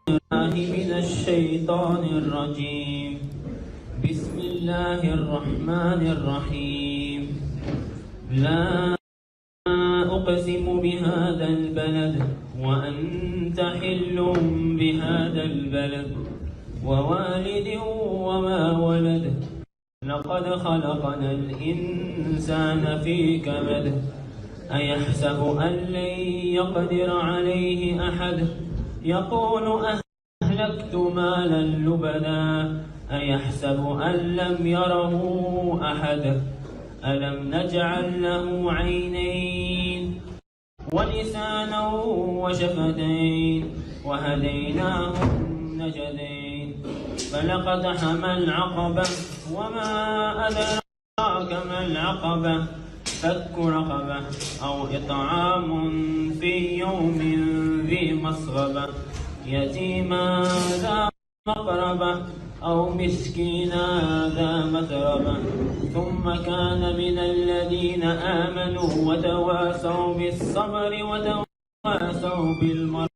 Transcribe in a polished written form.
الله من الشيطان الرجيم. بسم الله الرحمن الرحيم. لا أقسم بهذا البلد وأنت حل بهذا البلد ووالد وما ولد لقد خلقنا الإنسان في كبد أيحسب أن لن يقدر عليه أحد يقول أهلكت مالا لبدا أيحسب أن لم يره أحد ألم نجعل له عينين ولسانا وشفتين وهديناه النجدين فلقتحم العقبة وما أدراك ما العقبة فك رقبة أو إطعام في يوم ذي مسغبة يتيما ذا مقربة أو مسكينا ذا متربة ثم كان من الذين آمنوا وتواصوا بالصبر وتواصوا بالمرض